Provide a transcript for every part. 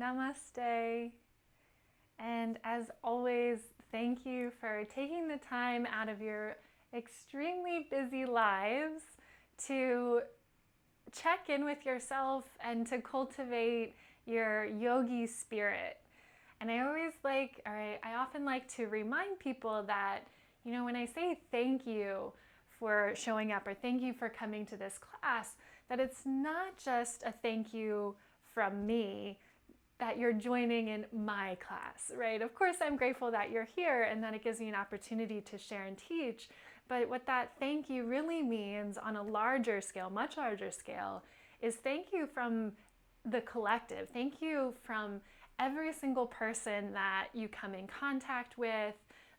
Namaste. And as always, thank you for taking the time out of your extremely busy lives to check in with yourself and to cultivate your yogi spirit. And I often like to remind people that, when I say thank you for showing up or thank you for coming to this class, that it's not just a thank you from me that you're joining in my class, right? Of course, I'm grateful that you're here and that it gives me an opportunity to share and teach. But what that thank you really means on a larger scale, much larger scale, is thank you from the collective. Thank you from every single person that you come in contact with,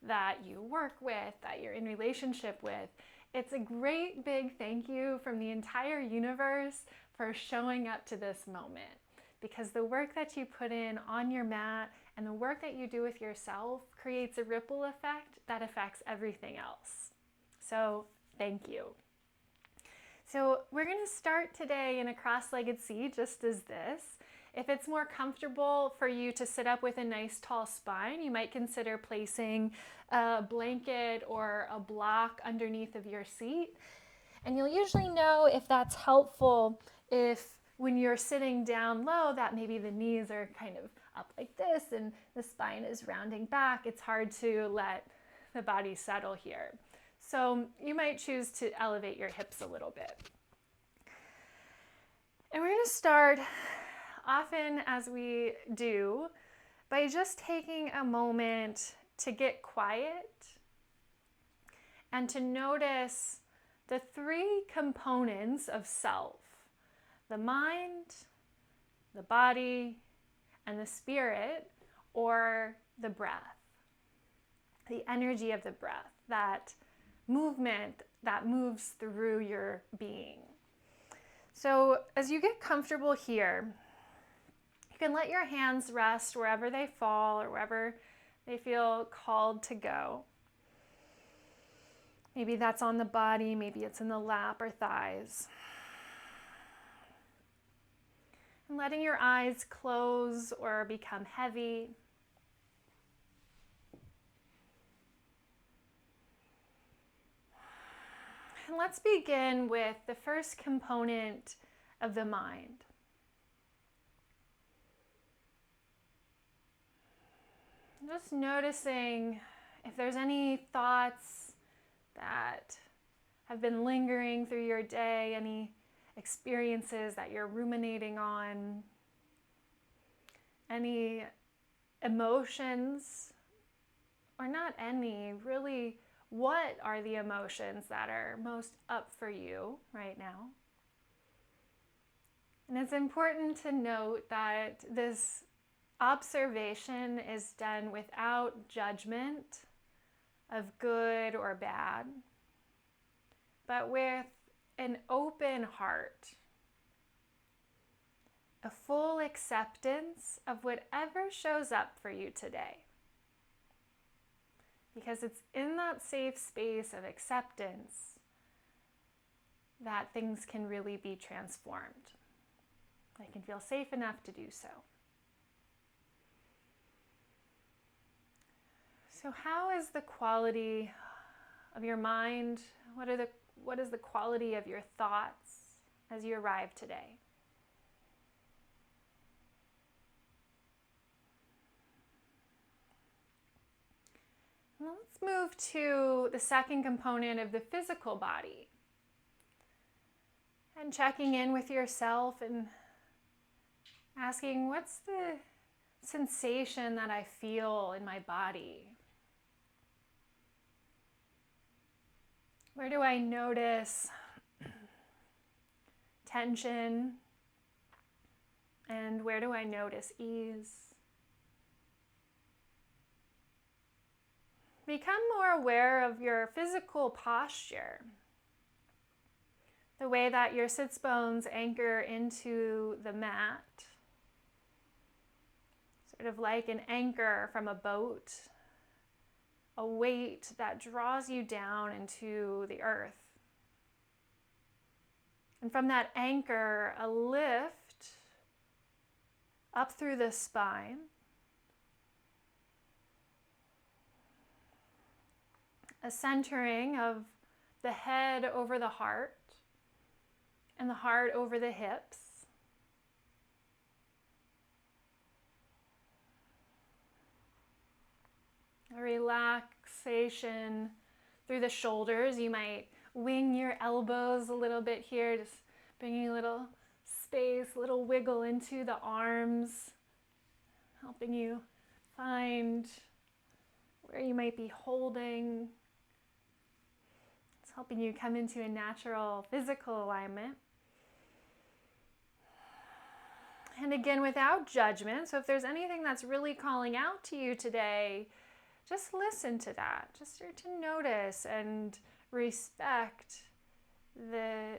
that you work with, that you're in relationship with. It's a great big thank you from the entire universe for showing up to this moment. Because the work that you put in on your mat and the work that you do with yourself creates a ripple effect that affects everything else. So thank you. So we're going to start today in a cross-legged C, just as this. If it's more comfortable for you to sit up with a nice tall spine, you might consider placing a blanket or a block underneath of your seat. And you'll usually know if that's helpful if when you're sitting down low, that maybe the knees are kind of up like this and the spine is rounding back. It's hard to let the body settle here. So you might choose to elevate your hips a little bit. And we're going to start, often as we do, by just taking a moment to get quiet and to notice the three components of self: the mind, the body, and the spirit, or the breath, the energy of the breath, that movement that moves through your being. So as you get comfortable here, you can let your hands rest wherever they fall or wherever they feel called to go. Maybe that's on the body, maybe it's in the lap or thighs. And letting your eyes close or become heavy. And let's begin with the first component of the mind. Just noticing if there's any thoughts that have been lingering through your day, any experiences that you're ruminating on, any emotions, or not any, really, what are the emotions that are most up for you right now? And it's important to note that this observation is done without judgment of good or bad, but with an open heart, a full acceptance of whatever shows up for you today. Because it's in that safe space of acceptance that things can really be transformed. They can feel safe enough to do so. So how is the quality of your mind? What is the quality of your thoughts as you arrive today? Now let's move to the second component of the physical body. And checking in with yourself and asking, what's the sensation that I feel in my body? Where do I notice tension? And where do I notice ease? Become more aware of your physical posture, the way that your sits bones anchor into the mat, sort of like an anchor from a boat, a weight that draws you down into the earth. And from that anchor, a lift up through the spine. A centering of the head over the heart and the heart over the hips. A relaxation through the shoulders. You might wing your elbows a little bit here, just bringing a little space, a little wiggle into the arms, helping you find where you might be holding. It's helping you come into a natural physical alignment. And again, without judgment. So if there's anything that's really calling out to you today, just listen to that. Just start to notice and respect the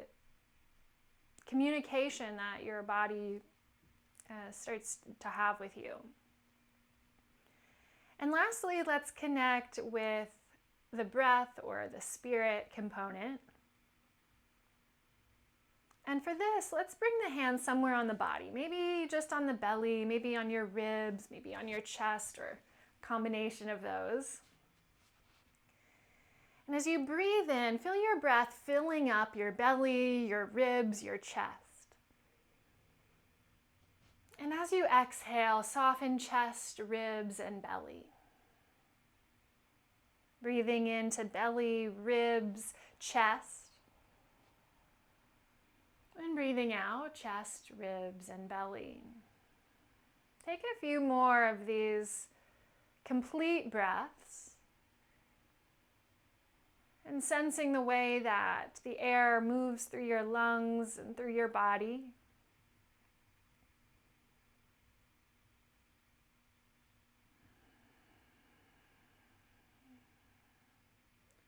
communication that your body starts to have with you. And lastly, let's connect with the breath or the spirit component. And for this, let's bring the hands somewhere on the body, maybe just on the belly, maybe on your ribs, maybe on your chest, or a combination of those. And as you breathe in, feel your breath filling up your belly, your ribs, your chest. And as you exhale, soften chest, ribs, and belly. Breathing into belly, ribs, chest. And breathing out, chest, ribs, and belly. Take a few more of these complete breaths. And sensing the way that the air moves through your lungs and through your body.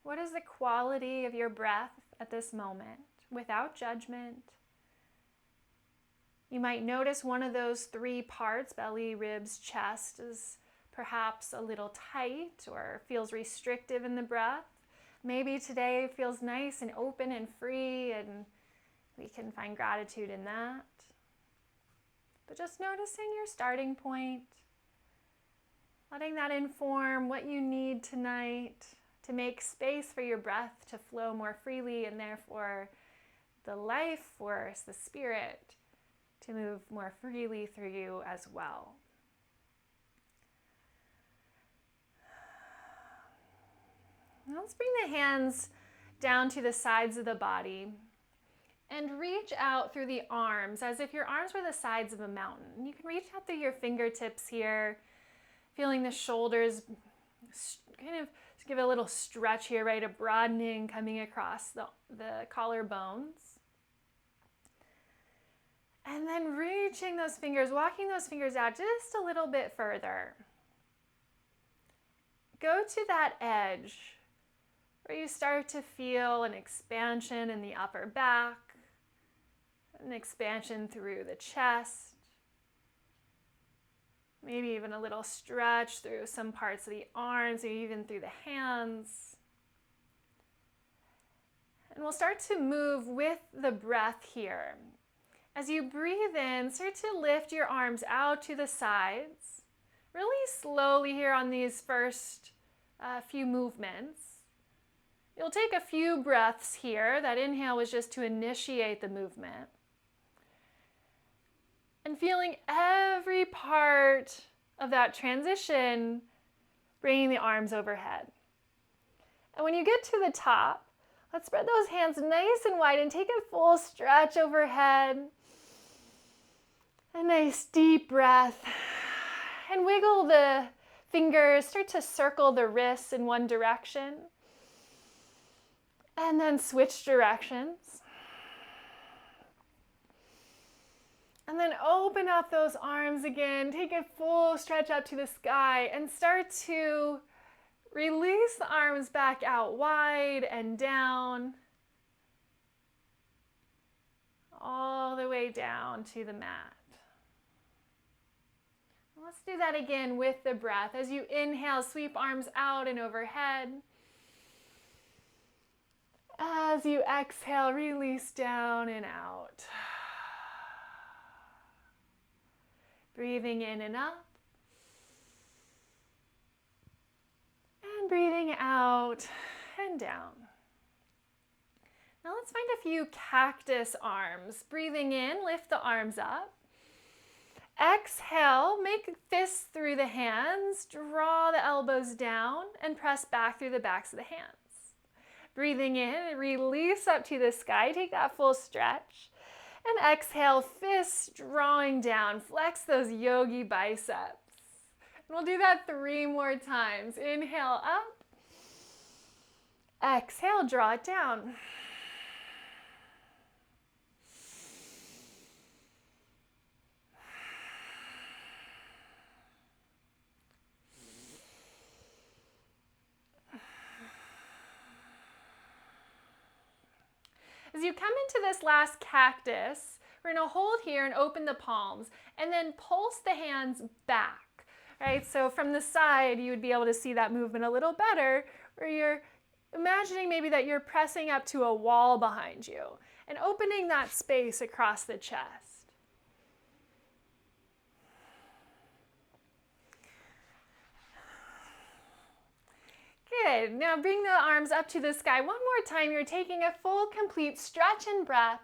What is the quality of your breath at this moment, without judgment? You might notice one of those three parts, belly, ribs, chest, is perhaps a little tight or feels restrictive in the breath. Maybe today feels nice and open and free, and we can find gratitude in that. But just noticing your starting point, letting that inform what you need tonight to make space for your breath to flow more freely, and therefore the life force, the spirit, to move more freely through you as well. Now let's bring the hands down to the sides of the body and reach out through the arms as if your arms were the sides of a mountain. You can reach out through your fingertips here, feeling the shoulders kind of give it a little stretch here, right? A broadening coming across the collarbones. And then reaching those fingers, walking those fingers out just a little bit further. Go to that edge where you start to feel an expansion in the upper back, an expansion through the chest, maybe even a little stretch through some parts of the arms, or even through the hands. And we'll start to move with the breath here. As you breathe in, start to lift your arms out to the sides, really slowly here on these first few movements. You'll take a few breaths here. That inhale was just to initiate the movement. And feeling every part of that transition, bringing the arms overhead. And when you get to the top, let's spread those hands nice and wide and take a full stretch overhead. A nice deep breath. And wiggle the fingers, start to circle the wrists in one direction. And then switch directions. And then open up those arms again. Take a full stretch up to the sky and start to release the arms back out wide and down. All the way down to the mat. Let's do that again with the breath. As you inhale, sweep arms out and overhead. As you exhale, release down and out. Breathing in and up. And breathing out and down. Now let's find a few cactus arms. Breathing in, lift the arms up. Exhale, make fists through the hands, draw the elbows down, and press back through the backs of the hands. Breathing in, release up to the sky, take that full stretch. And exhale, fists drawing down, flex those yogi biceps. And we'll do that 3 more times. Inhale up, exhale, draw it down. As you come into this last cactus, we're going to hold here and open the palms and then pulse the hands back, right? So from the side, you would be able to see that movement a little better, where you're imagining maybe that you're pressing up to a wall behind you and opening that space across the chest. Good. Now bring the arms up to the sky. One more time. You're taking a full, complete stretch and breath.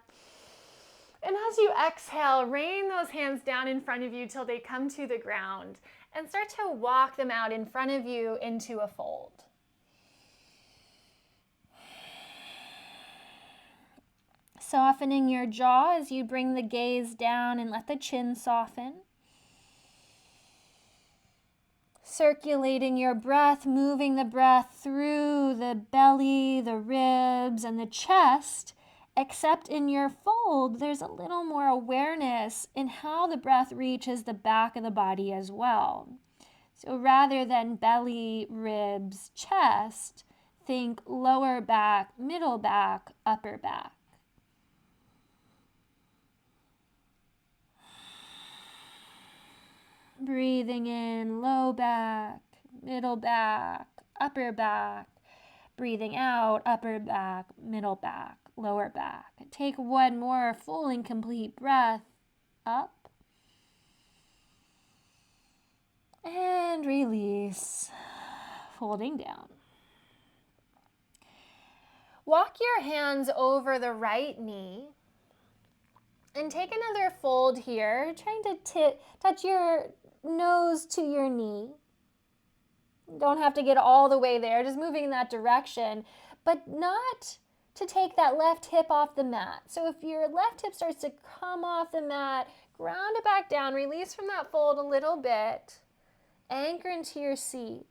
And as you exhale, rain those hands down in front of you till they come to the ground and start to walk them out in front of you into a fold. Softening your jaw as you bring the gaze down and let the chin soften. Circulating your breath, moving the breath through the belly, the ribs, and the chest, except in your fold, there's a little more awareness in how the breath reaches the back of the body as well. So rather than belly, ribs, chest, think lower back, middle back, upper back. Breathing in, low back, middle back, upper back. Breathing out, upper back, middle back, lower back. Take one more full and complete breath. Up. And release. Folding down. Walk your hands over the right knee. And take another fold here, trying to touch your nose to your knee. Don't have to get all the way there, just moving in that direction, but not to take that left hip off the mat. So if your left hip starts to come off the mat, ground it back down, release from that fold a little bit, anchor into your seat.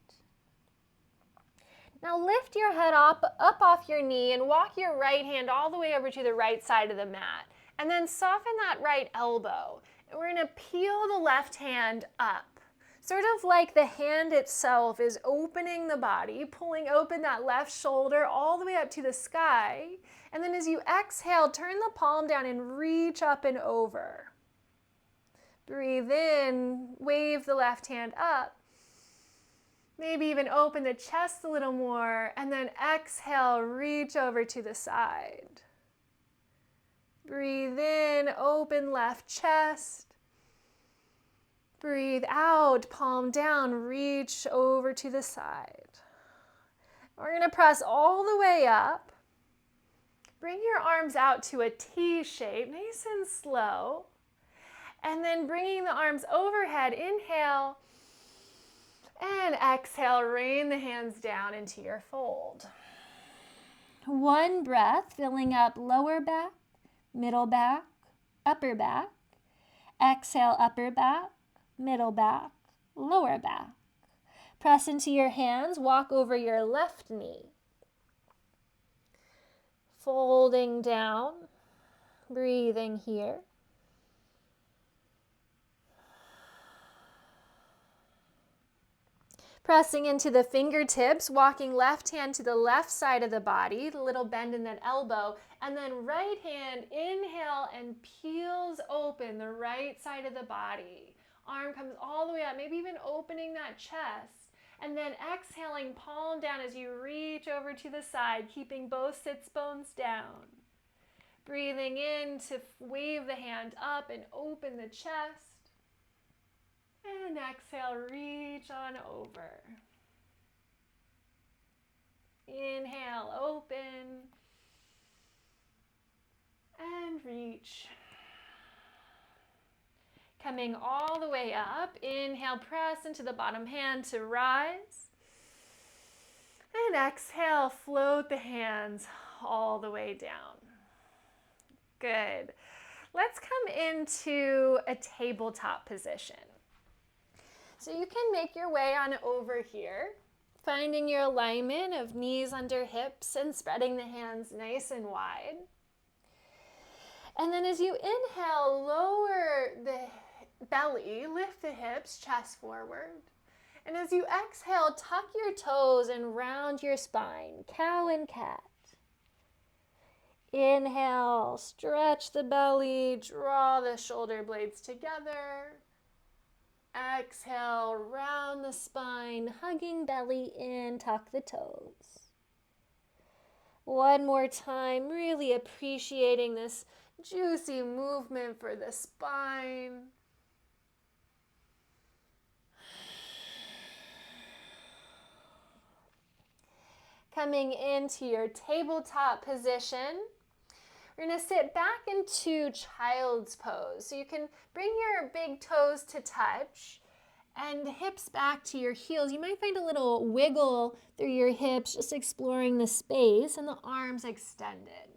Now lift your head up off your knee and walk your right hand all the way over to the right side of the mat. And then soften that right elbow. And we're going to peel the left hand up. Sort of like the hand itself is opening the body, pulling open that left shoulder all the way up to the sky. And then as you exhale, turn the palm down and reach up and over. Breathe in, wave the left hand up. Maybe even open the chest a little more. And then exhale, reach over to the side. Breathe in, open left chest. Breathe out, palm down, reach over to the side. We're going to press all the way up. Bring your arms out to a T shape, nice and slow. And then bringing the arms overhead, inhale. And exhale, rain the hands down into your fold. One breath, filling up lower back, middle back, upper back. Exhale, upper back, middle back, lower back. Press into your hands, walk over your left knee. Folding down, breathing here. Pressing into the fingertips, walking left hand to the left side of the body, the little bend in that elbow, and then right hand, inhale and peels open the right side of the body. Arm comes all the way up, maybe even opening that chest. And then exhaling, palm down as you reach over to the side, keeping both sits bones down. Breathing in to wave the hand up and open the chest. And exhale, reach on over. Inhale, open. And reach. Coming all the way up. Inhale, press into the bottom hand to rise. And exhale, float the hands all the way down. Good. Let's come into a tabletop position. So you can make your way on over here, finding your alignment of knees under hips and spreading the hands nice and wide. And then as you inhale, lower the belly, lift the hips, chest forward. And as you exhale, tuck your toes and round your spine, cow and cat. Inhale, stretch the belly, draw the shoulder blades together. Exhale, round the spine, hugging belly in, tuck the toes. One more time, really appreciating this juicy movement for the spine. Coming into your tabletop position, we're going to sit back into child's pose. So you can bring your big toes to touch and hips back to your heels. You might find a little wiggle through your hips, just exploring the space, and the arms extended.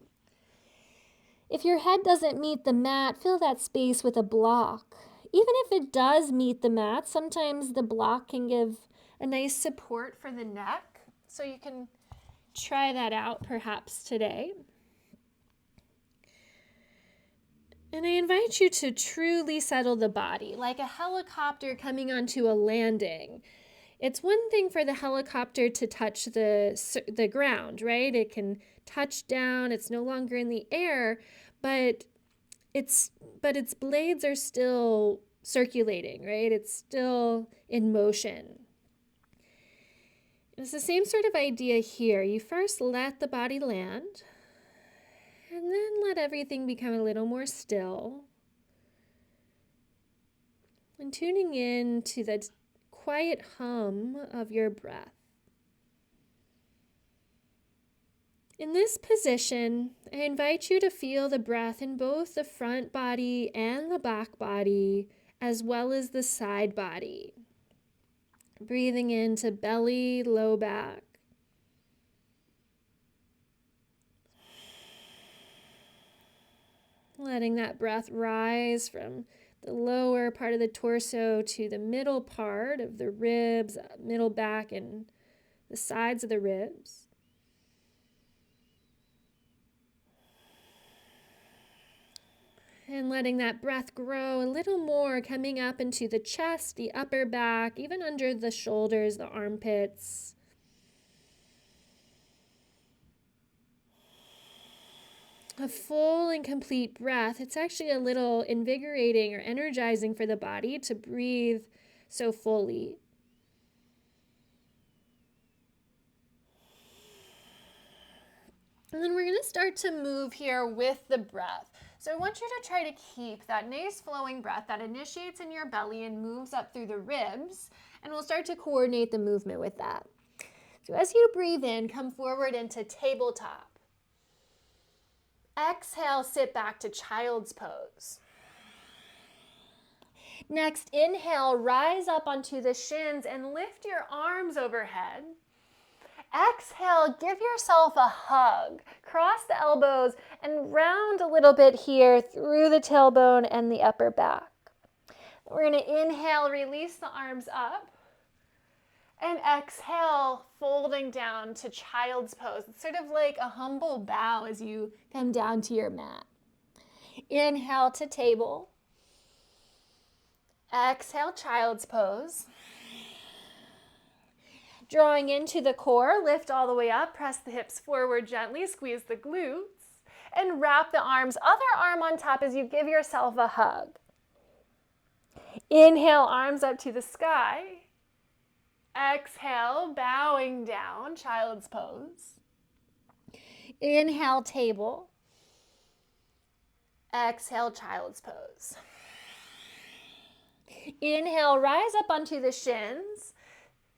If your head doesn't meet the mat, fill that space with a block. Even if it does meet the mat, sometimes the block can give a nice support for the neck. So you can try that out perhaps today. And I invite you to truly settle the body, like a helicopter coming onto a landing. It's one thing for the helicopter to touch the ground, right? It can touch down, it's no longer in the air, but its blades are still circulating, right? It's still in motion. It's the same sort of idea here. You first let the body land, and then let everything become a little more still. And tuning in to the quiet hum of your breath. In this position, I invite you to feel the breath in both the front body and the back body, as well as the side body. Breathing into belly, low back. Letting that breath rise from the lower part of the torso to the middle part of the ribs, middle back, and the sides of the ribs. And letting that breath grow a little more, coming up into the chest, the upper back, even under the shoulders, the armpits. A full and complete breath. It's actually a little invigorating or energizing for the body to breathe so fully. And then we're going to start to move here with the breath. So I want you to try to keep that nice flowing breath that initiates in your belly and moves up through the ribs. And we'll start to coordinate the movement with that. So as you breathe in, come forward into tabletop. Exhale, sit back to child's pose. Next, inhale, rise up onto the shins and lift your arms overhead. Exhale, give yourself a hug. Cross the elbows and round a little bit here through the tailbone and the upper back. We're going to inhale, release the arms up. And exhale, folding down to child's pose. It's sort of like a humble bow as you come down to your mat. Inhale to table. Exhale, child's pose. Drawing into the core, lift all the way up, press the hips forward gently, squeeze the glutes, and wrap the arms, other arm on top as you give yourself a hug. Inhale, arms up to the sky. Exhale, bowing down, child's pose. Inhale, table. Exhale, child's pose. Inhale, rise up onto the shins.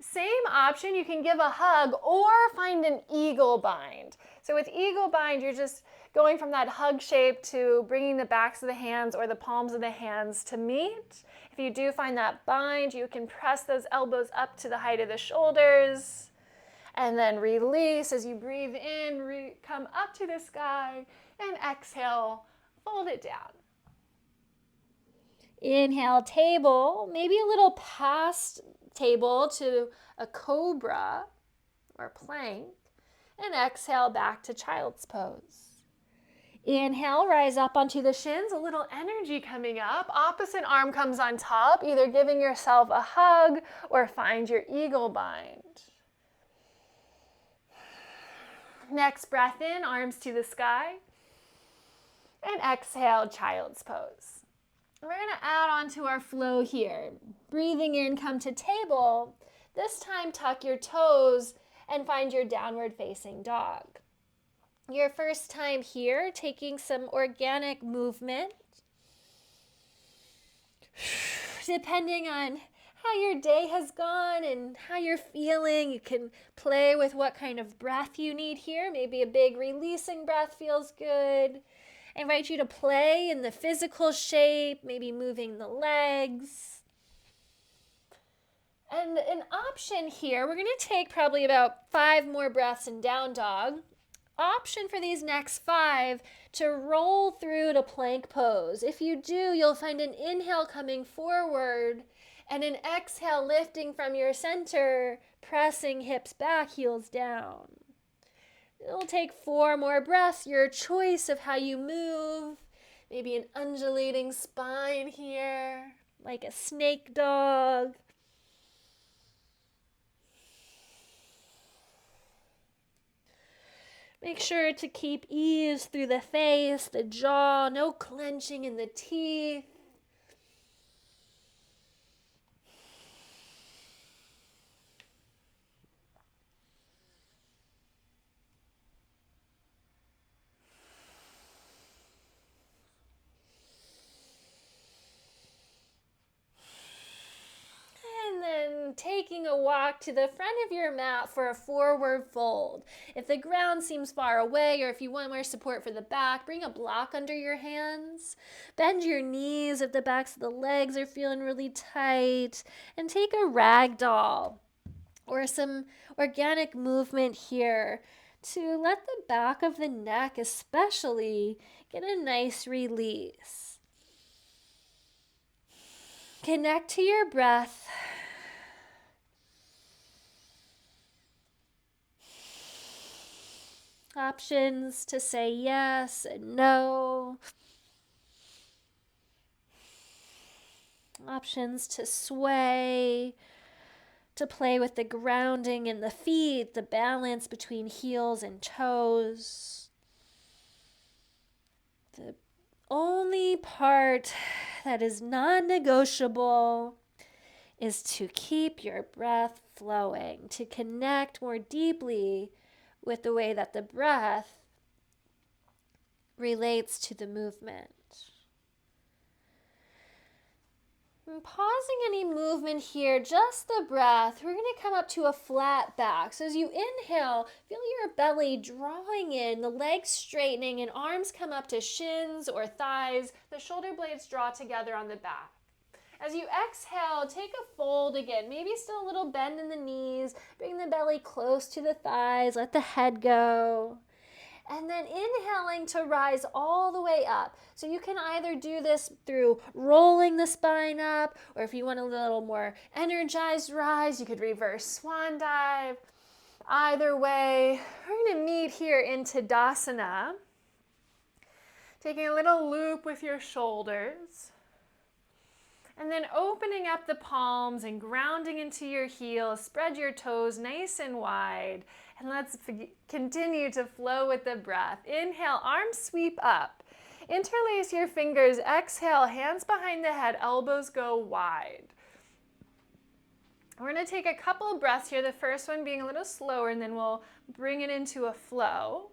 Same option, you can give a hug or find an eagle bind. So with eagle bind, you're just going from that hug shape to bringing the backs of the hands or the palms of the hands to meet. If you do find that bind, you can press those elbows up to the height of the shoulders and then release as you breathe in, come up to the sky, and exhale, fold it down. Inhale, table, maybe a little past table to a cobra or plank, and exhale back to child's pose. Inhale, rise up onto the shins, a little energy coming up. Opposite arm comes on top, either giving yourself a hug or find your eagle bind. Next breath in, arms to the sky, and exhale, child's pose. We're going to add on to our flow here. Breathing in, come to table. This time, tuck your toes and find your downward facing dog. Your first time here, taking some organic movement. Depending on how your day has gone and how you're feeling, you can play with what kind of breath you need here. Maybe a big releasing breath feels good. I invite you to play in the physical shape, maybe moving the legs. And an option here, we're going to take probably about 5 more breaths in down dog. Option for these next 5 to roll through to plank pose. If you do, you'll find an inhale coming forward and an exhale lifting from your center, pressing hips back, heels down. It'll take 4 more breaths, your choice of how you move. Maybe an undulating spine here, like a snake dog. Make sure to keep ease through the face, the jaw, no clenching in the teeth. Taking a walk to the front of your mat for a forward fold. If the ground seems far away or if you want more support for the back, bring a block under your hands. Bend your knees if the backs of the legs are feeling really tight. And take a ragdoll or some organic movement here to let the back of the neck especially get a nice release. Connect to your breath. Options to say yes and no. Options to sway, to play with the grounding in the feet, the balance between heels and toes. The only part that is non-negotiable is to keep your breath flowing, to connect more deeply with the way that the breath relates to the movement. And pausing any movement here, just the breath, we're going to come up to a flat back. So as you inhale, feel your belly drawing in, the legs straightening, and arms come up to shins or thighs. The shoulder blades draw together on the back. As you exhale, take a fold again, maybe still a little bend in the knees, bring the belly close to the thighs, let the head go. And then inhaling to rise all the way up. So you can either do this through rolling the spine up, or if you want a little more energized rise, you could reverse swan dive. Either way, we're going to meet here in Tadasana. Taking a little loop with your shoulders. And then opening up the palms and grounding into your heels. Spread your toes nice and wide. And let's continue to flow with the breath. Inhale, arms sweep up. Interlace your fingers. Exhale, hands behind the head, elbows go wide. We're going to take a couple of breaths here. The first one being a little slower, and then we'll bring it into a flow.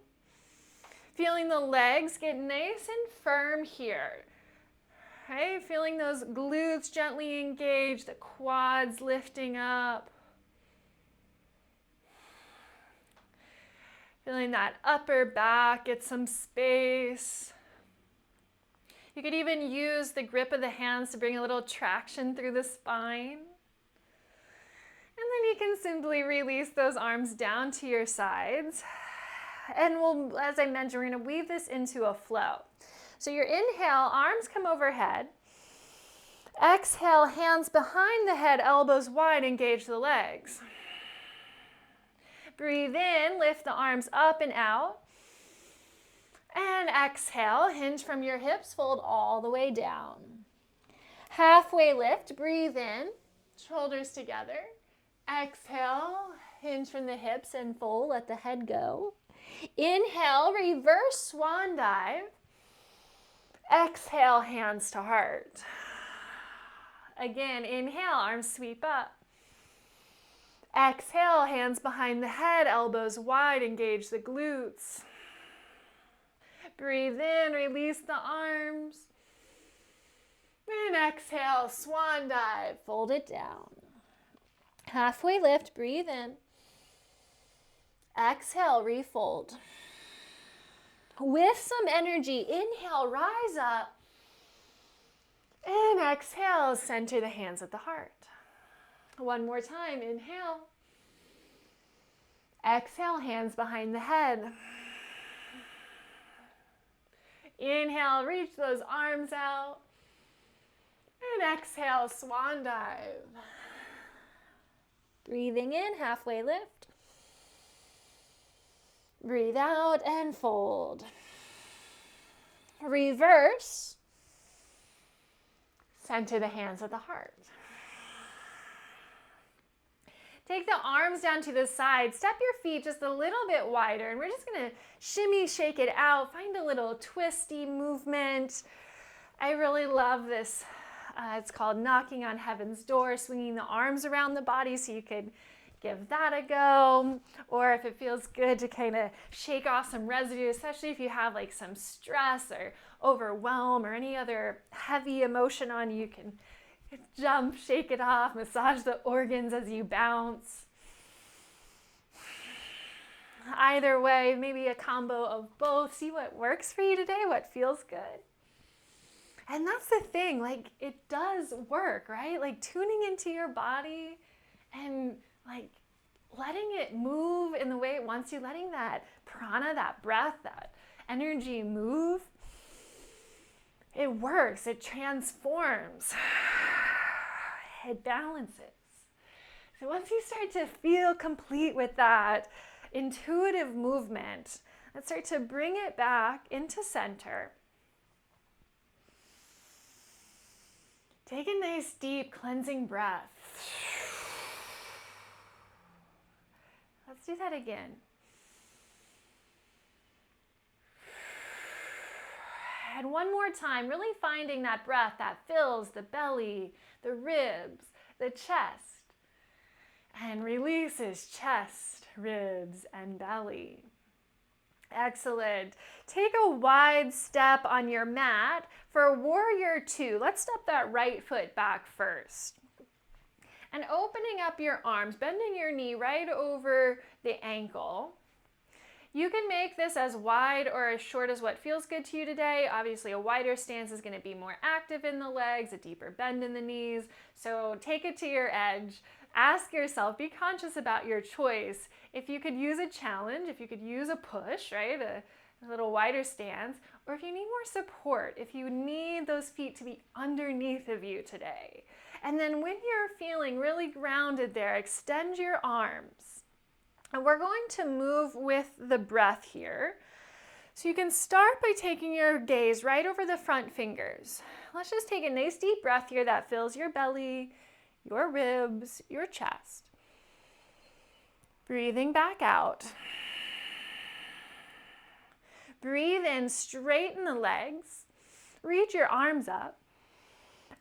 Feeling the legs get nice and firm here. right? Feeling those glutes gently engage, the quads lifting up. Feeling that upper back get some space. You could even use the grip of the hands to bring a little traction through the spine. And then you can simply release those arms down to your sides. And we'll, as I mentioned, we're going to weave this into a flow. So your inhale, arms come overhead. Exhale, hands behind the head, elbows wide, engage the legs. Breathe in, lift the arms up and out. And exhale, hinge from your hips, fold all the way down. Halfway lift, breathe in, shoulders together. Exhale, hinge from the hips and fold, let the head go. Inhale, reverse swan dive. Exhale, hands to heart. Again, inhale, arms sweep up. Exhale, hands behind the head, elbows wide, engage the glutes. Breathe in, release the arms. And exhale, swan dive, fold it down. Halfway lift, breathe in. Exhale, refold. With some energy, inhale, rise up. And exhale, center the hands at the heart. One more time, inhale. Exhale, hands behind the head. Inhale, reach those arms out. And exhale, swan dive. Breathing in, halfway lift. Breathe out and fold. Reverse. Center the hands at the heart. Take the arms down to the side. Step your feet just a little bit wider. And we're just going to shimmy, shake it out. Find a little twisty movement. I really love this. It's called knocking on heaven's door, swinging the arms around the body, so you could give that a go. Or if it feels good to kind of shake off some residue, especially if you have like some stress or overwhelm or any other heavy emotion on you, you can jump, shake it off, massage the organs as you bounce. Either way, maybe a combo of both. See what works for you today, what feels good. And that's the thing, like it does work, right? Like tuning into your body and like letting it move in the way it wants to, letting that prana, that breath, that energy move. It works, it transforms, it balances. So once you start to feel complete with that intuitive movement, let's start to bring it back into center. Take a nice deep cleansing breath. Let's do that again. And one more time, really finding that breath that fills the belly, the ribs, the chest, and releases chest, ribs, and belly. Excellent. Take a wide step on your mat for warrior two. Let's step that right foot back first. And opening up your arms, bending your knee right over the ankle. You can make this as wide or as short as what feels good to you today. Obviously, a wider stance is going to be more active in the legs, a deeper bend in the knees. So take it to your edge. Ask yourself, be conscious about your choice. If you could use a challenge, if you could use a push, right, a little wider stance, or if you need more support, if you need those feet to be underneath of you today. And then when you're feeling really grounded there, extend your arms. And we're going to move with the breath here. So you can start by taking your gaze right over the front fingers. Let's just take a nice deep breath here that fills your belly, your ribs, your chest. Breathing back out. Breathe in, straighten the legs. Reach your arms up.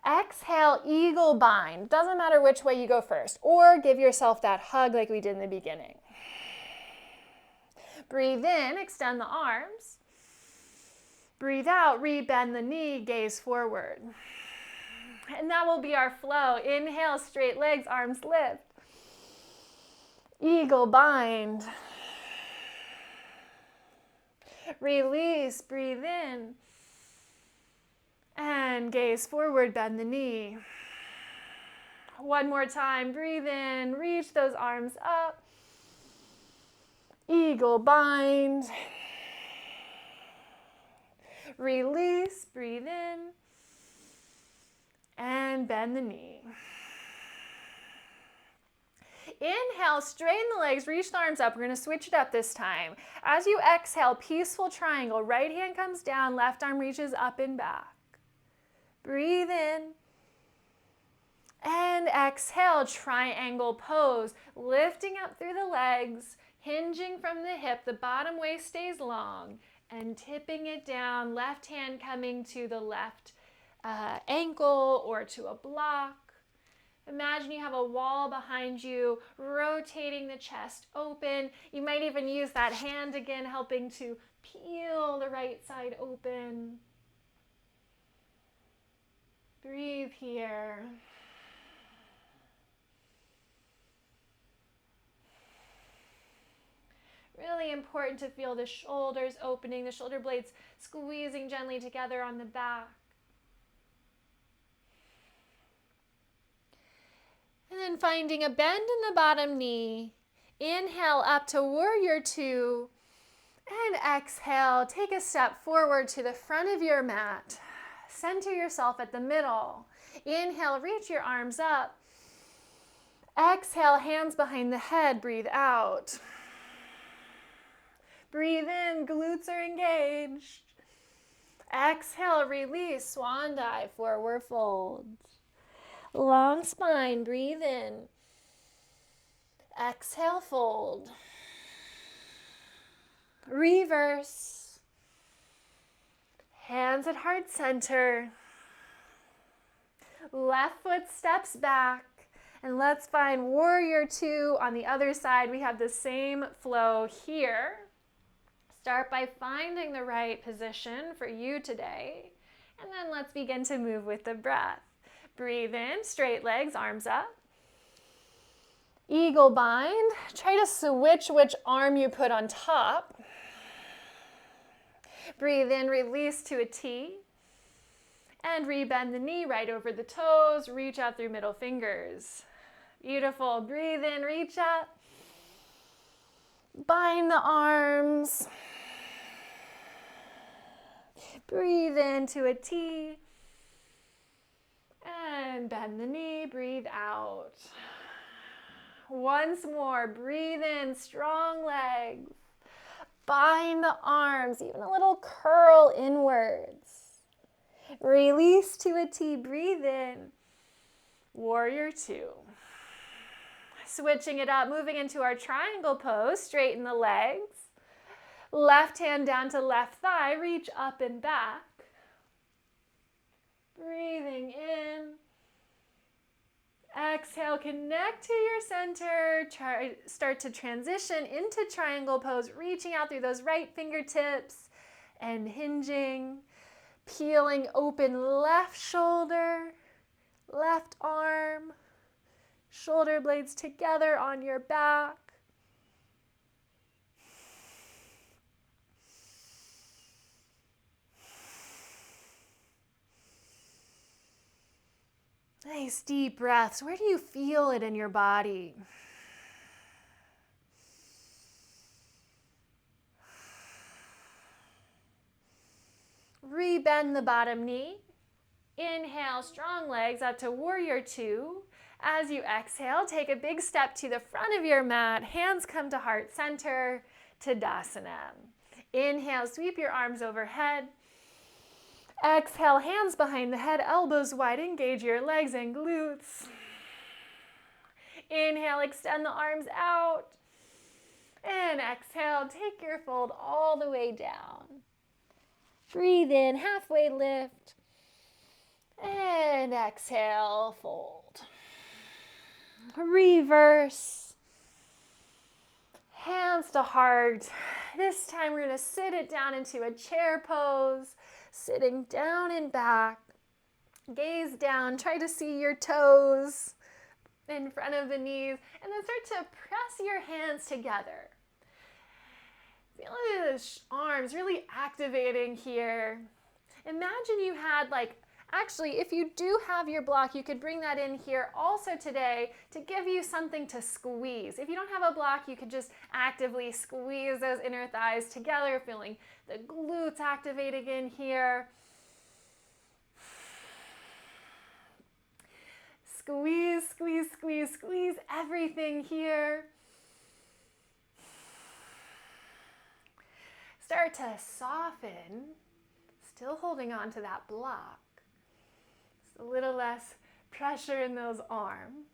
Exhale, eagle bind. Doesn't matter which way you go first. Or give yourself that hug like we did in the beginning. Breathe in, extend the arms. Breathe out, rebend the knee, gaze forward. And that will be our flow. Inhale, straight legs, arms lift. Eagle bind. Release, breathe in. And gaze forward, bend the knee. One more time, breathe in, reach those arms up. Eagle bind. Release, breathe in. And bend the knee. Inhale, straighten the legs, reach the arms up. We're going to switch it up this time. As you exhale, peaceful triangle. Right hand comes down, left arm reaches up and back. Breathe in. And exhale, triangle pose. Lifting up through the legs, hinging from the hip. The bottom waist stays long. And tipping it down, left hand coming to the left ankle or to a block. Imagine you have a wall behind you, rotating the chest open. You might even use that hand again, helping to peel the right side open. Breathe here. Really important to feel the shoulders opening, the shoulder blades squeezing gently together on the back. And then finding a bend in the bottom knee. Inhale up to warrior two. And exhale, take a step forward to the front of your mat. Center yourself at the middle. Inhale, reach your arms up. Exhale, hands behind the head, breathe out. Breathe in, glutes are engaged. Exhale, release, swan dive, forward fold. Long spine, breathe in. Exhale, fold. Reverse. Hands at heart center. Left foot steps back. And let's find warrior two on the other side. We have the same flow here. Start by finding the right position for you today. And then let's begin to move with the breath. Breathe in, straight legs, arms up. Eagle bind. Try to switch which arm you put on top. Breathe in, release to a T. And rebend the knee right over the toes. Reach out through middle fingers. Beautiful. Breathe in, reach up. Bind the arms. Breathe into a T. And bend the knee, breathe out. Once more, breathe in, strong legs. Bind the arms, even a little curl inwards. Release to a T, breathe in. Warrior two. Switching it up, moving into our triangle pose, straighten the legs. Left hand down to left thigh, reach up and back. Breathing in. Exhale, connect to your center. Start to transition into triangle pose, reaching out through those right fingertips and hinging. Peeling open left shoulder, left arm, shoulder blades together on your back. Nice deep breaths. Where do you feel it in your body? Rebend the bottom knee. Inhale, strong legs up to warrior two. As you exhale, take a big step to the front of your mat. Hands come to heart center, Tadasana. Inhale, sweep your arms overhead. Exhale, hands behind the head, elbows wide, engage your legs and glutes. Inhale, extend the arms out. And exhale, take your fold all the way down. Breathe in, halfway lift. And exhale, fold. Reverse. Hands to heart. This time we're going to sit it down into a chair pose. Sitting down and back. Gaze down, try to see your toes in front of the knees, and then start to press your hands together. Feel the arms really activating here. Imagine you had actually, if you do have your block, you could bring that in here also today to give you something to squeeze. If you don't have a block, you could just actively squeeze those inner thighs together, feeling the glutes activating in here. Squeeze, squeeze, squeeze, squeeze everything here. Start to soften, still holding on to that block. Just a little less pressure in those arms.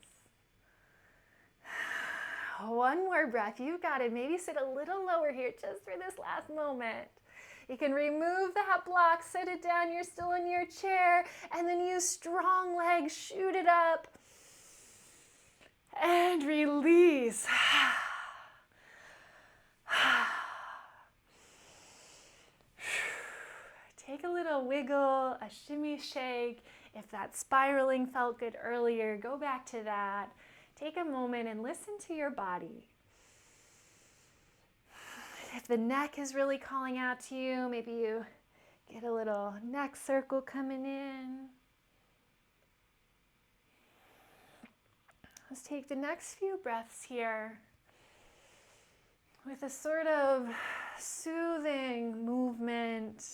One more breath, you got it. Maybe sit a little lower here just for this last moment. You can remove that block, sit it down, you're still in your chair, and then use strong legs, shoot it up, and release. Take a little wiggle, a shimmy shake. If that spiraling felt good earlier, go back to that. Take a moment and listen to your body. If the neck is really calling out to you, maybe you get a little neck circle coming in. Let's take the next few breaths here with a sort of soothing movement,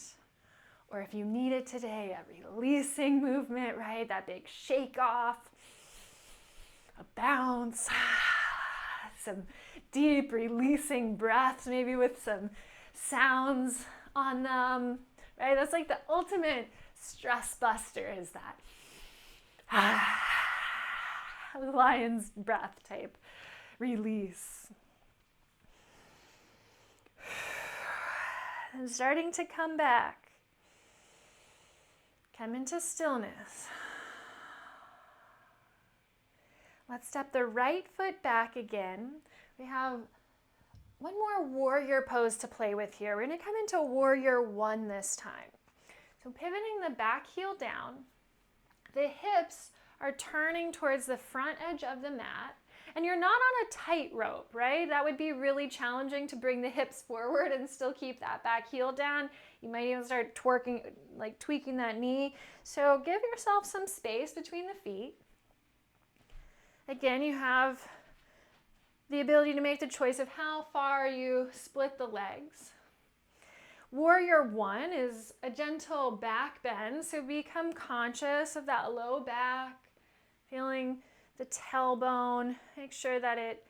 or if you need it today, a releasing movement, right? That big shake off, a bounce, some deep releasing breaths, maybe with some sounds on them, right? That's like the ultimate stress buster, is that lion's breath type release. And starting to come back. Come into stillness. Let's step the right foot back again. We have one more warrior pose to play with here. We're going to come into warrior one this time. So pivoting the back heel down, the hips are turning towards the front edge of the mat, and you're not on a tightrope, right? That would be really challenging to bring the hips forward and still keep that back heel down. You might even start twerking, like tweaking that knee. So give yourself some space between the feet. Again, you have the ability to make the choice of how far you split the legs. Warrior one is a gentle back bend, so become conscious of that low back, feeling the tailbone. Make sure that it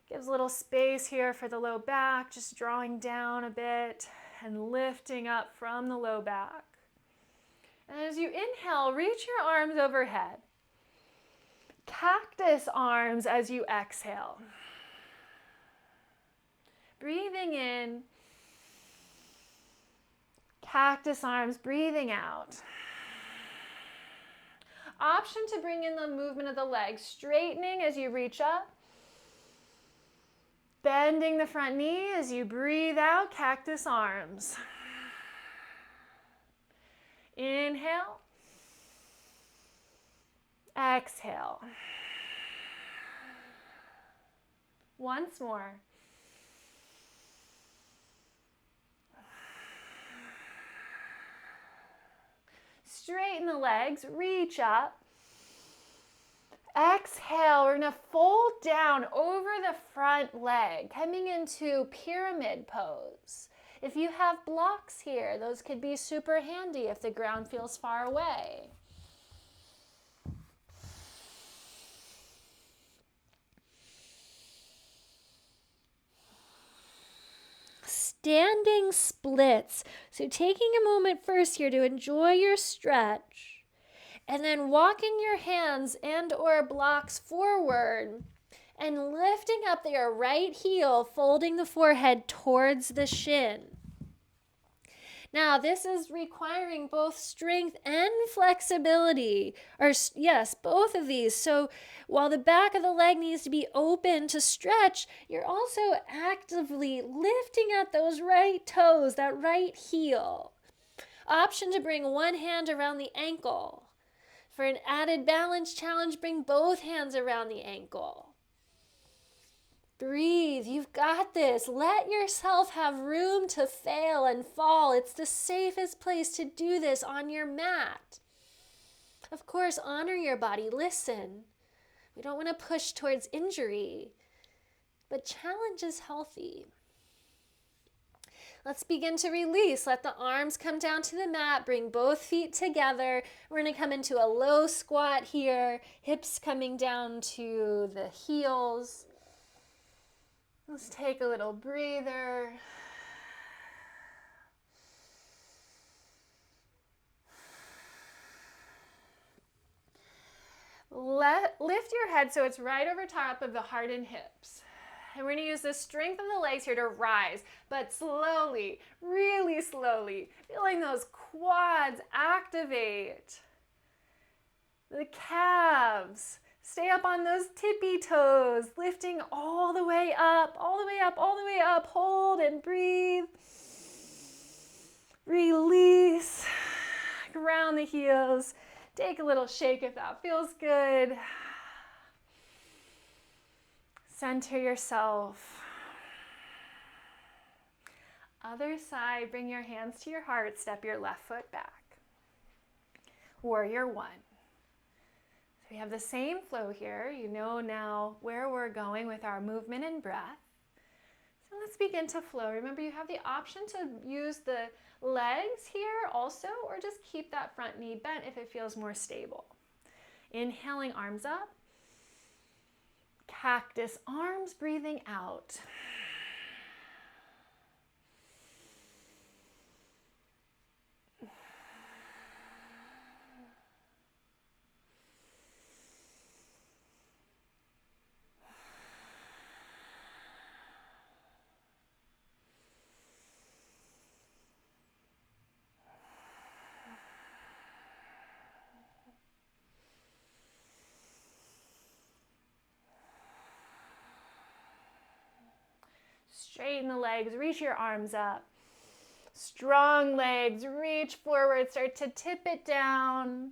gives a little space here for the low back, just drawing down a bit and lifting up from the low back. And as you inhale, reach your arms overhead. Cactus arms as you exhale. Breathing in, cactus arms, breathing out. Option to bring in the movement of the legs, straightening as you reach up, bending the front knee as you breathe out, cactus arms. Inhale, exhale. Once more. Straighten the legs, reach up. Exhale, we're going to fold down over the front leg, coming into pyramid pose. If you have blocks here, those could be super handy if the ground feels far away. Standing splits. So taking a moment first here to enjoy your stretch, and then walking your hands and or blocks forward and lifting up your right heel, folding the forehead towards the shin. Now, this is requiring both strength and flexibility, or yes, both of these. So while the back of the leg needs to be open to stretch, you're also actively lifting up those right toes, that right heel. Option to bring one hand around the ankle. For an added balance challenge, bring both hands around the ankle. Breathe, you've got this. Let yourself have room to fail and fall. It's the safest place to do this on your mat. Of course, honor your body. Listen, we don't want to push towards injury, but challenge is healthy. Let's begin to release. Let the arms come down to the mat. Bring both feet together. We're going to come into a low squat here. Hips coming down to the heels. Let's take a little breather. Lift your head so it's right over top of the heart and hips. And we're going to use the strength of the legs here to rise, but slowly, really slowly, feeling those quads activate. The calves, stay up on those tippy toes, lifting all the way up, all the way up, all the way up. Hold and breathe. Release. Ground the heels. Take a little shake if that feels good. Center yourself. Other side, bring your hands to your heart, step your left foot back. Warrior one. So we have the same flow here. You know now where we're going with our movement and breath. So let's begin to flow. Remember, you have the option to use the legs here also, or just keep that front knee bent if it feels more stable. Inhaling, arms up. Cactus arms, breathing out. Straighten the legs, reach your arms up. Strong legs, reach forward, start to tip it down.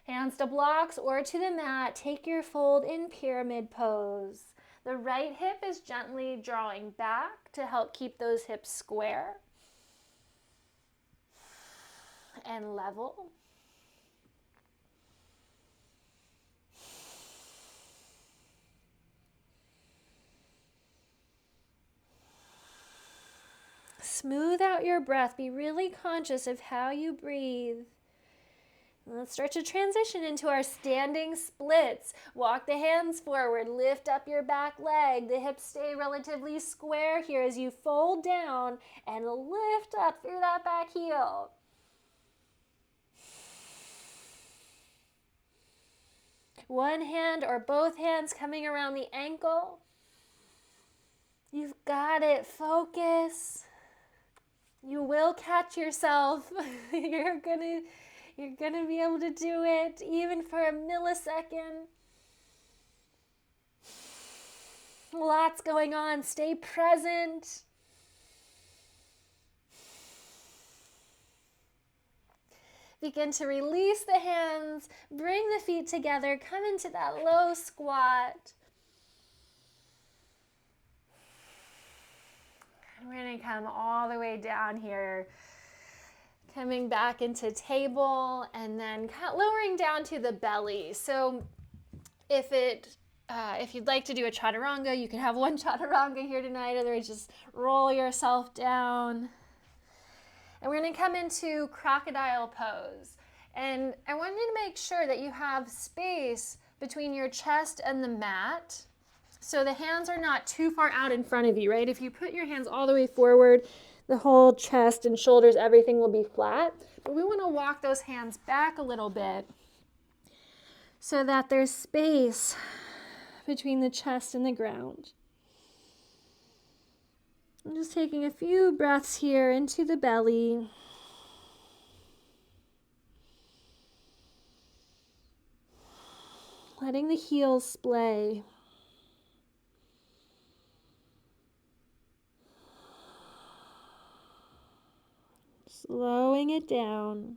Hands to blocks or to the mat. Take your fold in pyramid pose. The right hip is gently drawing back to help keep those hips square and level. Smooth out your breath. Be really conscious of how you breathe. Let's start to transition into our standing splits. Walk the hands forward. Lift up your back leg. The hips stay relatively square here as you fold down and lift up through that back heel. One hand or both hands coming around the ankle. You've got it. Focus. You will catch yourself. You're gonna be able to do it even for a millisecond. Lots going on. Stay present. Begin to release the hands. Bring the feet together. Come into that low squat. We're going to come all the way down here, coming back into table and then lowering down to the belly. So if you'd like to do a chaturanga, you can have one chaturanga here tonight. Otherwise, just roll yourself down. And we're going to come into crocodile pose. And I want you to make sure that you have space between your chest and the mat. So the hands are not too far out in front of you, right? If you put your hands all the way forward, the whole chest and shoulders, everything will be flat. But we want to walk those hands back a little bit so that there's space between the chest and the ground. I'm just taking a few breaths here into the belly. Letting the heels splay. Slowing it down.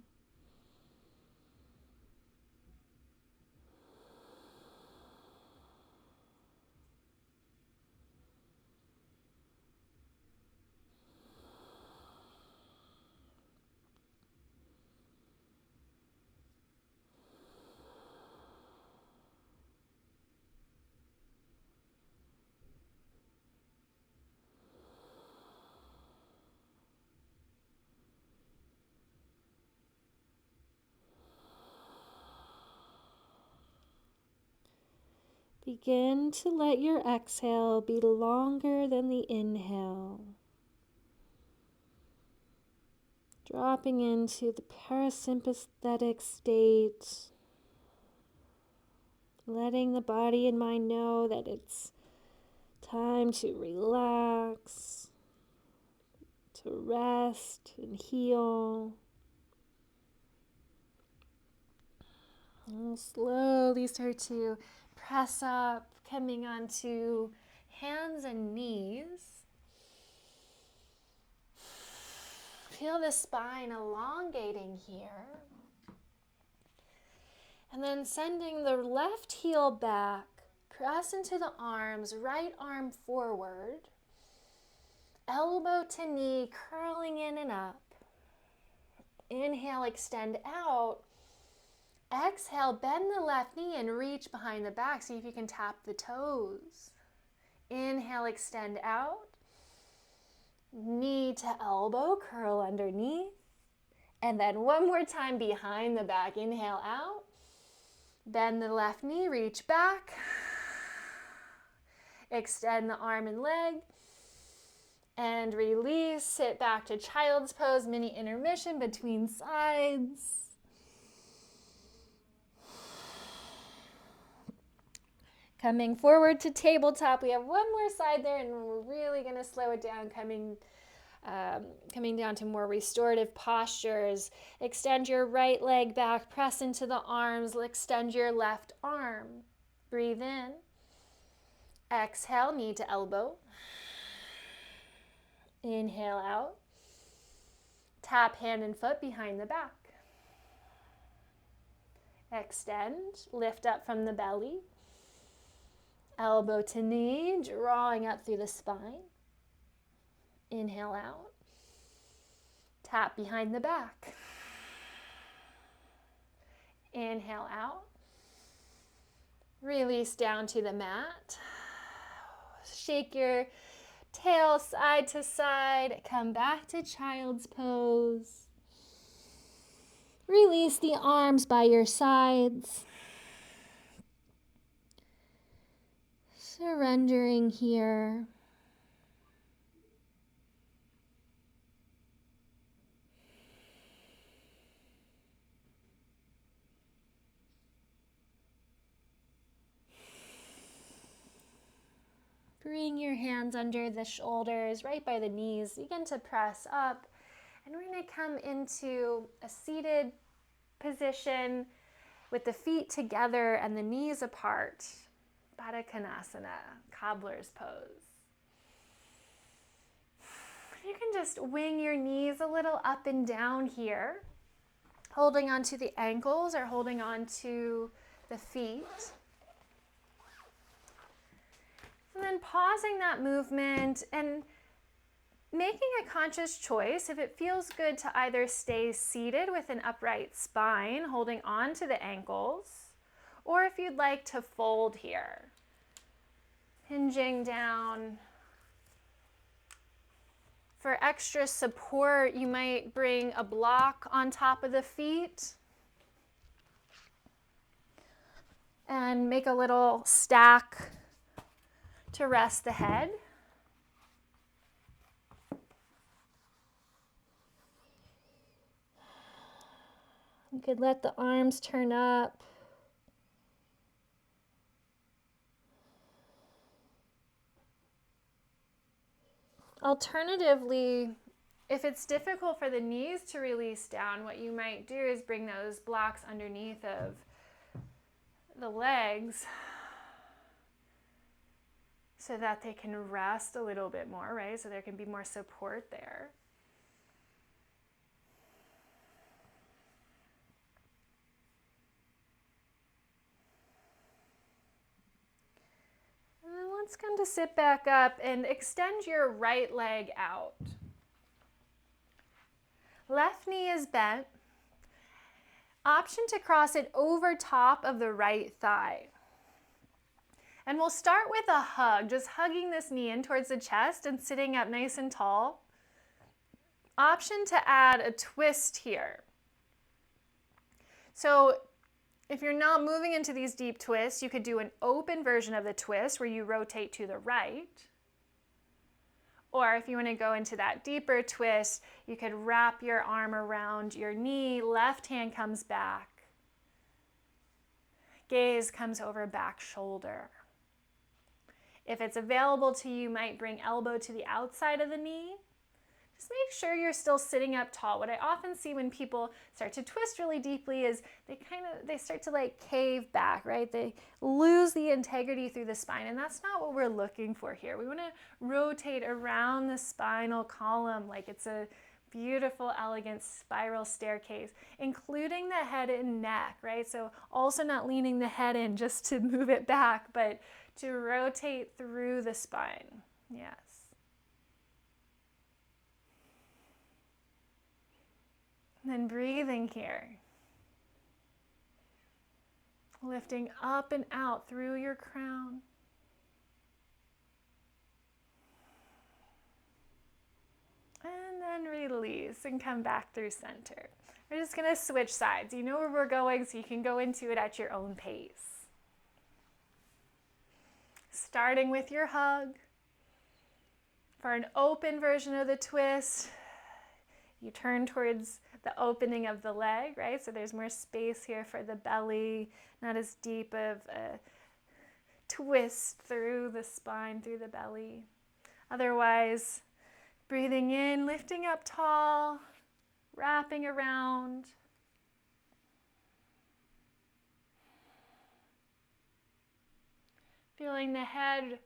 Begin to let your exhale be longer than the inhale. Dropping into the parasympathetic state. Letting the body and mind know that it's time to relax, to rest and heal. And we'll slowly start to press up, coming onto hands and knees. Feel the spine elongating here. And then sending the left heel back, press into the arms, right arm forward, elbow to knee, curling in and up. Inhale, extend out. Exhale, bend the left knee and reach behind the back. See if you can tap the toes. Inhale, extend out. Knee to elbow, curl underneath. And then one more time behind the back. Inhale out. Bend the left knee, reach back. Extend the arm and leg. And release. Sit back to child's pose, mini intermission between sides. Coming forward to tabletop. We have one more side there, and we're really going to slow it down, coming down to more restorative postures. Extend your right leg back, press into the arms, extend your left arm. Breathe in. Exhale, knee to elbow. Inhale out. Tap hand and foot behind the back. Extend, lift up from the belly. Elbow to knee, drawing up through the spine. Inhale out. Tap behind the back. Inhale out. Release down to the mat. Shake your tail side to side. Come back to child's pose. Release the arms by your sides. Surrendering here. Bring your hands under the shoulders, right by the knees. Begin to press up. And we're going to come into a seated position with the feet together and the knees apart. Baddha Konasana, cobbler's pose. You can just wing your knees a little up and down here, holding onto the ankles or holding onto the feet. And then pausing that movement and making a conscious choice, if it feels good, to either stay seated with an upright spine, holding on to the ankles, or if you'd like to fold here, hinging down. For extra support, you might bring a block on top of the feet and make a little stack to rest the head. You could let the arms turn up. Alternatively, if it's difficult for the knees to release down, what you might do is bring those blocks underneath of the legs so that they can rest a little bit more, right? So there can be more support there. And then let's come to sit back up and extend your right leg out. Left knee is bent. Option to cross it over top of the right thigh. And we'll start with a hug, just hugging this knee in towards the chest and sitting up nice and tall. Option to add a twist here. So If you're not moving into these deep twists, you could do an open version of the twist where you rotate to the right. Or if you want to go into that deeper twist, you could wrap your arm around your knee, left hand comes back, gaze comes over back shoulder. If it's available to you, you might bring elbow to the outside of the knee. Just make sure you're still sitting up tall. What I often see when people start to twist really deeply is they start to like cave back, right? They lose the integrity through the spine, and that's not what we're looking for here. We want to rotate around the spinal column like it's a beautiful, elegant spiral staircase, including the head and neck, right? So also not leaning the head in just to move it back, but to rotate through the spine. Yes. And then breathing here. Lifting up and out through your crown. And then release and come back through center. We're just going to switch sides. You know where we're going, so you can go into it at your own pace. Starting with your hug. For an open version of the twist, you turn towards the opening of the leg, right? So there's more space here for the belly, not as deep of a twist through the spine, through the belly. Otherwise, breathing in, lifting up tall, wrapping around. Feeling the head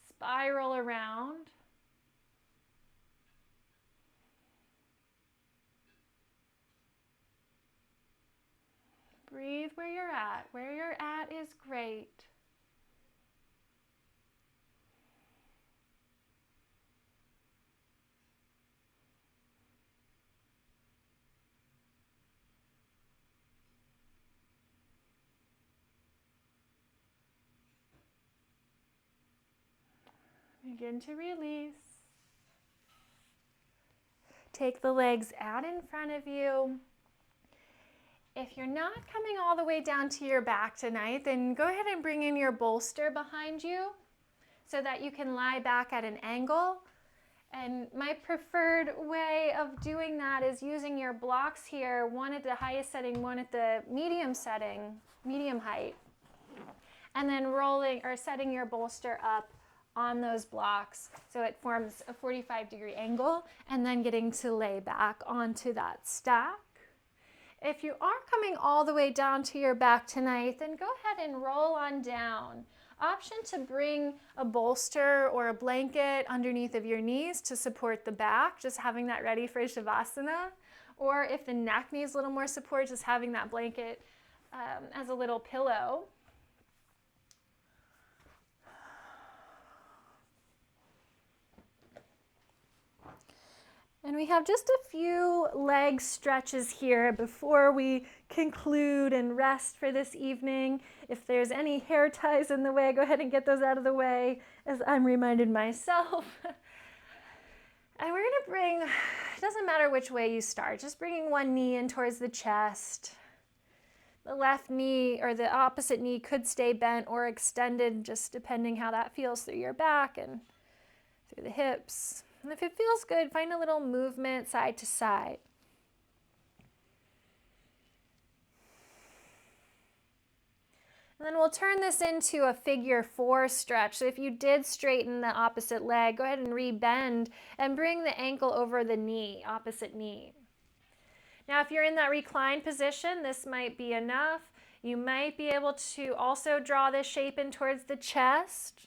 spiral around. Breathe where you're at. Where you're at is great. Begin to release. Take the legs out in front of you. If you're not coming all the way down to your back tonight, then go ahead and bring in your bolster behind you so that you can lie back at an angle. And my preferred way of doing that is using your blocks here, one at the highest setting, one at the medium setting, medium height, and then rolling or setting your bolster up on those blocks so it forms a 45-degree angle, and then getting to lay back onto that stack. If you are coming all the way down to your back tonight, then go ahead and roll on down. Option to bring a bolster or a blanket underneath of your knees to support the back, just having that ready for Shavasana. Or if the neck needs a little more support, just having that blanket as a little pillow. And we have just a few leg stretches here before we conclude and rest for this evening. If there's any hair ties in the way, go ahead and get those out of the way, as I'm reminded myself. And we're gonna bring, it doesn't matter which way you start, just bringing one knee in towards the chest. The left knee or the opposite knee could stay bent or extended, just depending how that feels through your back and through the hips. And if it feels good, find a little movement side to side. And then we'll turn this into a figure 4 stretch. So if you did straighten the opposite leg, go ahead and rebend and bring the ankle over the knee, opposite knee. Now, if you're in that reclined position, this might be enough. You might be able to also draw this shape in towards the chest.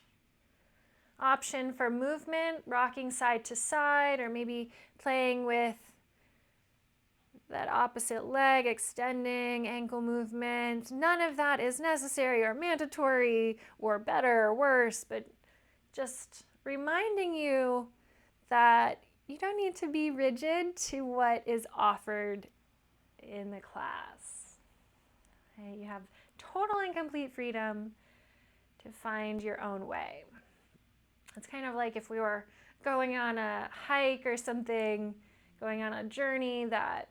Option for movement, rocking side to side, or maybe playing with that opposite leg, extending, ankle movement. None of that is necessary or mandatory or better or worse, but just reminding you that you don't need to be rigid to what is offered in the class. Okay, you have total and complete freedom to find your own way. It's kind of like if we were going on a hike or something, going on a journey that,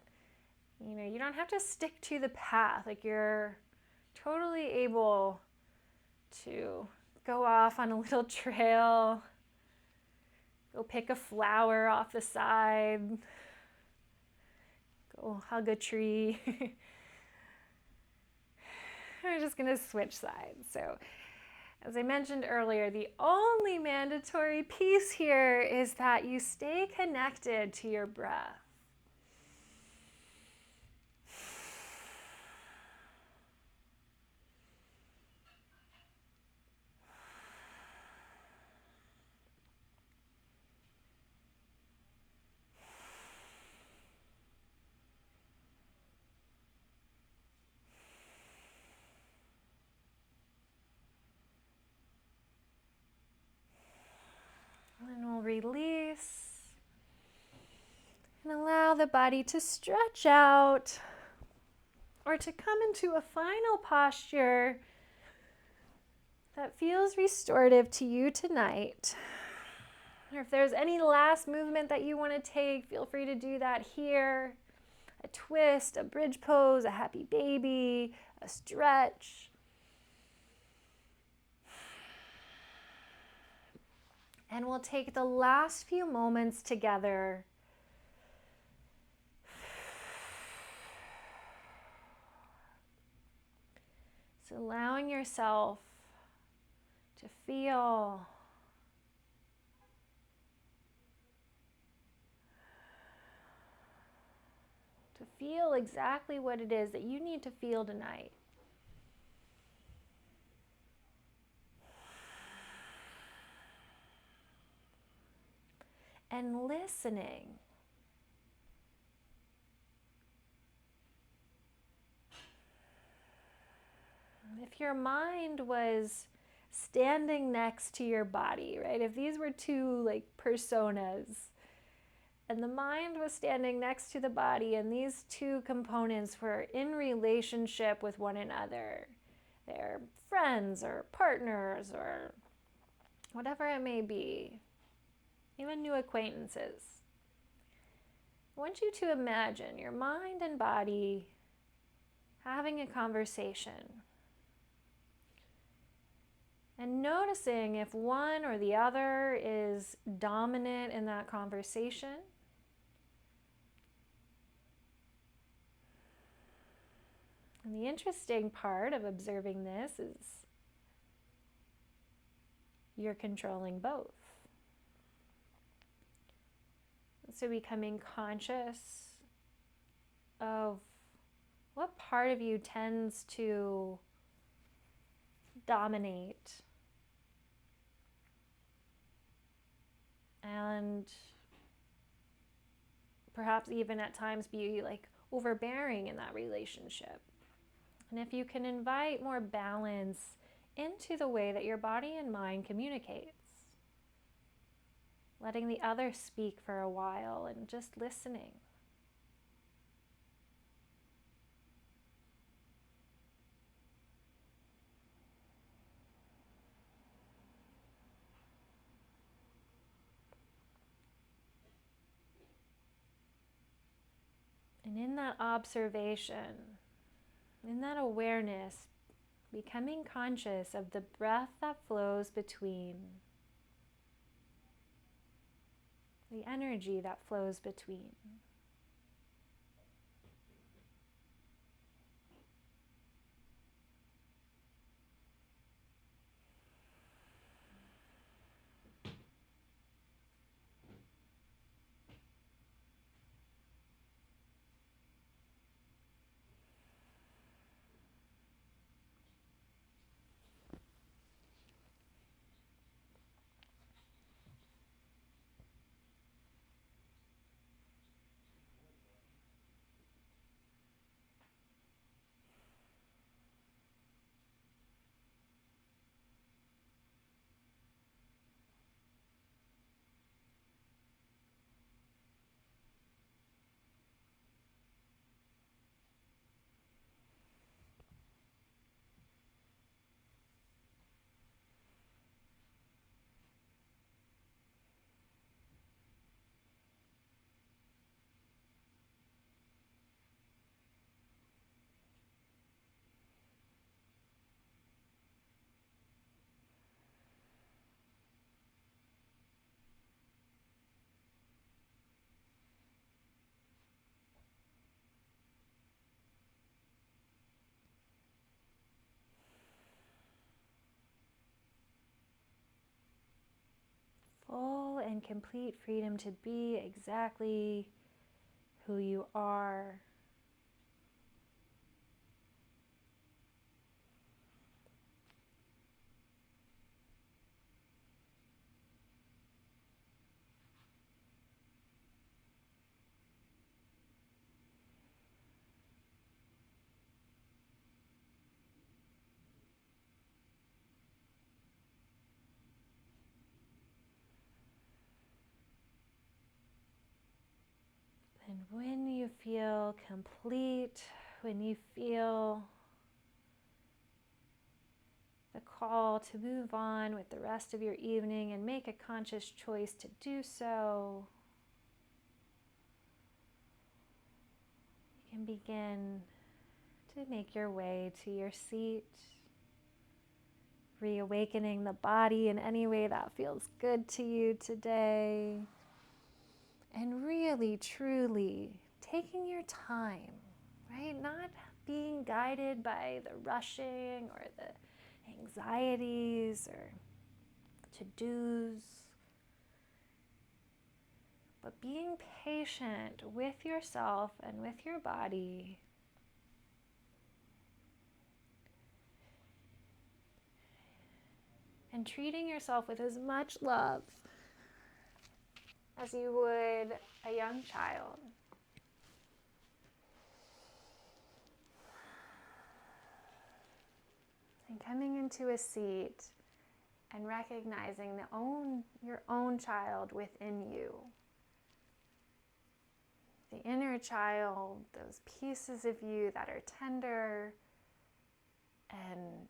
you know, you don't have to stick to the path. Like you're totally able to go off on a little trail, go pick a flower off the side, go hug a tree. We're just going to switch sides. So, as I mentioned earlier, the only mandatory piece here is that you stay connected to your breath. And we'll release and allow the body to stretch out or to come into a final posture that feels restorative to you tonight. Or if there's any last movement that you want to take, feel free to do that here. A twist, a bridge pose, a happy baby, a stretch. And we'll take the last few moments together so allowing yourself to feel exactly what it is that you need to feel tonight. And listening. If your mind was standing next to your body, right? If these were two like personas, and the mind was standing next to the body, and these two components were in relationship with one another, they're friends or partners or whatever it may be, even new acquaintances. I want you to imagine your mind and body having a conversation and noticing if one or the other is dominant in that conversation. And the interesting part of observing this is you're controlling both. So becoming conscious of what part of you tends to dominate and perhaps even at times be like overbearing in that relationship. And if you can invite more balance into the way that your body and mind communicates, letting the other speak for a while and just listening. And in that observation, in that awareness, becoming conscious of the breath that flows between, the energy that flows between. full and complete freedom to be exactly who you are. And when you feel complete, when you feel the call to move on with the rest of your evening and make a conscious choice to do so, you can begin to make your way to your seat, reawakening the body in any way that feels good to you today. And really, truly taking your time, right? Not being guided by the rushing or the anxieties or to-dos, but being patient with yourself and with your body. And treating yourself with as much love as you would a young child. And coming into a seat and recognizing your own child within you. The inner child, those pieces of you that are tender and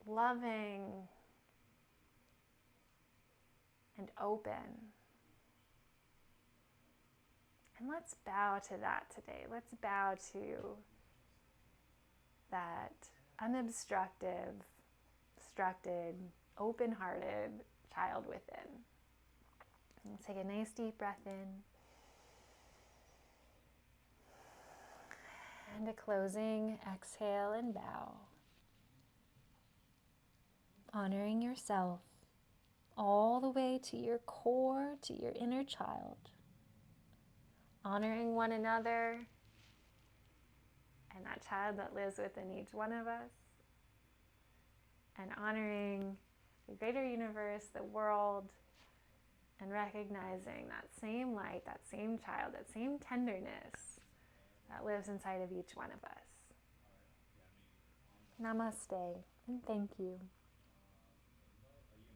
loving and open. And let's bow to that today. Let's bow to that unobstructed, open-hearted child within. And take a nice deep breath in. And a closing exhale and bow. Honoring yourself all the way to your core, to your inner child. Honoring one another and that child that lives within each one of us. And honoring the greater universe, the world, and recognizing that same light, that same child, that same tenderness that lives inside of each one of us. Namaste, and thank you.